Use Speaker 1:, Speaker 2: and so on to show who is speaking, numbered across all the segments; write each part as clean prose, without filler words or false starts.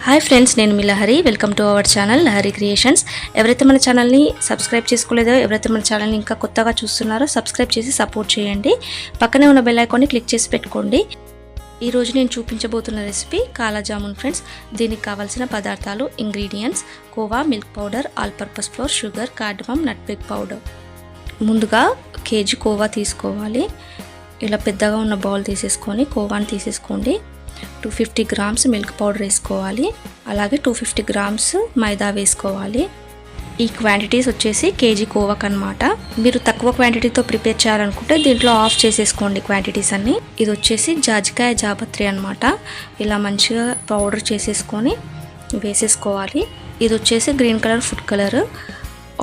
Speaker 1: Hi friends, నేను మీ Lahari. Welcome to our channel Lahari creations. ఎవరైతే మన ఛానల్ని సబ్స్క్రైబ్ చేసుకోలేదో, ఎవరైతే మన ఛానల్ని ఇంకా కొత్తగా చూస్తున్నారో సబ్స్క్రైబ్ చేసి సపోర్ట్ చేయండి. పక్కనే ఉన్న బెల్ ఐకాన్ని క్లిక్ చేసి పెట్టుకోండి. ఈరోజు నేను చూపించబోతున్న రెసిపీ కాలా జామున్ ఫ్రెండ్స్. దీనికి కావాల్సిన పదార్థాలు, ingredients: khoa, milk powder, all purpose flour, sugar, cardamom, nutmeg powder. ముందుగా కేజీ కోవా తీసుకోవాలి. ఇలా పెద్దగా ఉన్న బౌల్ తీసేసుకొని కోవాని తీసేసుకోండి. 250 గ్రామ్స్ మిల్క్ పౌడర్ వేసుకోవాలి. అలాగే 250 గ్రామ్స్ మైదా వేసుకోవాలి. ఈ క్వాంటిటీస్ వచ్చేసి కేజీ కోవాకి అనమాట. మీరు తక్కువ క్వాంటిటీతో ప్రిపేర్ చేయాలనుకుంటే దీంట్లో ఆఫ్ చేసేసుకోండి క్వాంటిటీస్ అన్నీ. ఇది వచ్చేసి జాజికాయ జాపత్రి అనమాట. ఇలా మంచిగా పౌడర్ చేసేసుకొని వేసేసుకోవాలి. ఇది వచ్చేసి green colour food colour,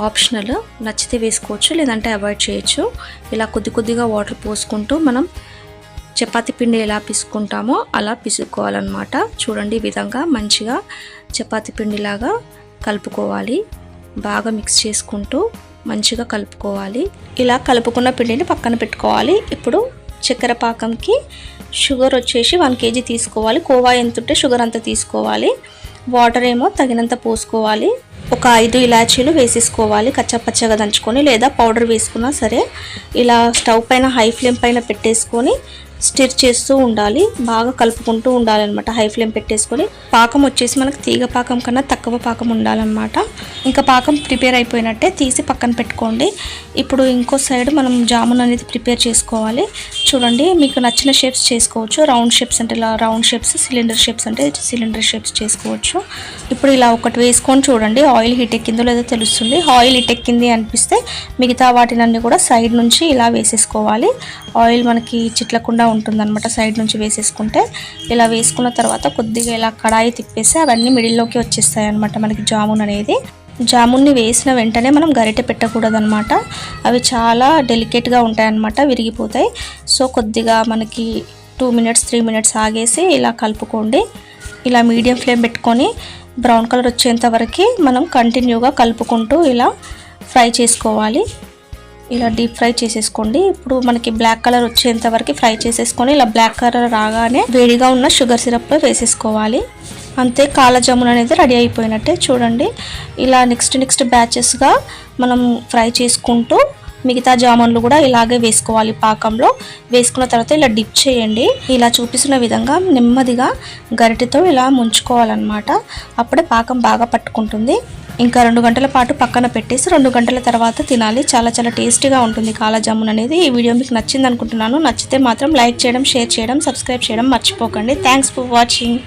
Speaker 1: optional. నచ్చితే వేసుకోవచ్చు, లేదంటే అవాయిడ్ చేయొచ్చు. ఇలా కొద్ది కొద్దిగా వాటర్ పోసుకుంటూ మనం చపాతీ పిండి ఎలా పిసుకుంటామో అలా పిసుక్కోవాలన్నమాట. చూడండి, ఈ విధంగా మంచిగా చపాతీ పిండిలాగా కలుపుకోవాలి. బాగా మిక్స్ చేసుకుంటూ మంచిగా కలుపుకోవాలి. ఇలా కలుపుకున్న పిండిని పక్కన పెట్టుకోవాలి. ఇప్పుడు చక్కెర పాకంకి షుగర్ వచ్చేసి 1 kg తీసుకోవాలి. కోవా ఎంత ఉంటే షుగర్ అంత తీసుకోవాలి. వాటర్ ఏమో తగినంత పోసుకోవాలి. ఒక 5 ఇలాచీలు వేసేసుకోవాలి, కచ్చాపచ్చగా దంచుకొని, లేదా పౌడర్ వేసుకున్నా సరే. ఇలా స్టవ్ పైన హై ఫ్లేమ్ పైన పెట్టేసుకొని స్టిర్ చేస్తూ ఉండాలి. బాగా కలుపుకుంటూ ఉండాలన్నమాట. హై ఫ్లేమ్ పెట్టేసుకొని పాకం వచ్చేసి మనకు తీగ పాకం కన్నా తక్కువ పాకం ఉండాలన్నమాట. ఇంకా పాకం ప్రిపేర్ అయిపోయినట్టే తీసి పక్కన పెట్టుకోండి. ఇప్పుడు ఇంకో సైడ్ మనం జామున్ అనేది ప్రిపేర్ చేసుకోవాలి. చూడండి, మీకు నచ్చిన షేప్స్ చేసుకోవచ్చు. రౌండ్ షేప్స్ అంటే ఇలా రౌండ్ షేప్స్, సిలిండర్ షేప్స్ అంటే సిలిండర్ షేప్స్ చేసుకోవచ్చు. ఇప్పుడు ఇలా ఒకటి వేసుకొని చూడండి, ఆయిల్ హీట్ ఎక్కిందో లేదో తెలుస్తుంది. ఆయిల్ హీట్ ఎక్కింది అనిపిస్తే మిగతా వాటినన్నీ కూడా సైడ్ నుంచి ఇలా వేసేసుకోవాలి. ఆయిల్ మనకి చిట్లకుండా ఉంటుందన్నమాట సైడ్ నుంచి వేసేసుకుంటే. ఇలా వేసుకున్న తర్వాత కొద్దిగా ఇలా కడాయి తిప్పేసి అవన్నీ మిడిల్లోకి వచ్చేస్తాయి అన్నమాట మనకి జామున్ అనేది. జామున్ని వేసిన వెంటనే మనం గరిటె పెట్టకూడదు అనమాట. అవి చాలా డెలికేట్గా ఉంటాయన్నమాట, విరిగిపోతాయి. సో కొద్దిగా మనకి 2 minutes 3 minutes ఆగేసి ఇలా కలుపుకోండి. ఇలా మీడియం ఫ్లేమ్ పెట్టుకొని బ్రౌన్ కలర్ వచ్చేంత వరకు మనం కంటిన్యూగా కలుపుకుంటూ ఇలా ఫ్రై చేసుకోవాలి. ఇలా డీప్ ఫ్రై చేసేసుకోండి. ఇప్పుడు మనకి బ్లాక్ కలర్ వచ్చేంత వరకు ఫ్రై చేసేసుకొని ఇలా బ్లాక్ కలర్ రాగానే వేడిగా ఉన్న షుగర్ సిరప్ వేసేసుకోవాలి. అంతే, కాలా జామున్ అనేది రెడీ అయిపోయినట్టే. చూడండి, ఇలా నెక్స్ట్ బ్యాచెస్గా మనం ఫ్రై చేసుకుంటూ మిగతా జామున్లు కూడా ఇలాగే వేసుకోవాలి. పాకంలో వేసుకున్న తర్వాత ఇలా డిప్ చేయండి. ఇలా చూపిస్తున్న విధంగా నెమ్మదిగా గరిటెతో ఇలా ముంచుకోవాలన్నమాట. అప్పుడే పాకం బాగా పట్టుకుంటుంది. ఇంకా 2 గంటల పాటు పక్కన పెట్టేసి 2 గంటల తర్వాత తినాలి. చాలా టేస్టీగా ఉంటుంది కాలా జామున్ అనేది. ఈ వీడియో మీకు నచ్చింది అనుకుంటున్నాను. నచ్చితే మాత్రం లైక్ చేయడం, షేర్ చేయడం, సబ్స్క్రైబ్ చేయడం మర్చిపోకండి. Thanks for watching.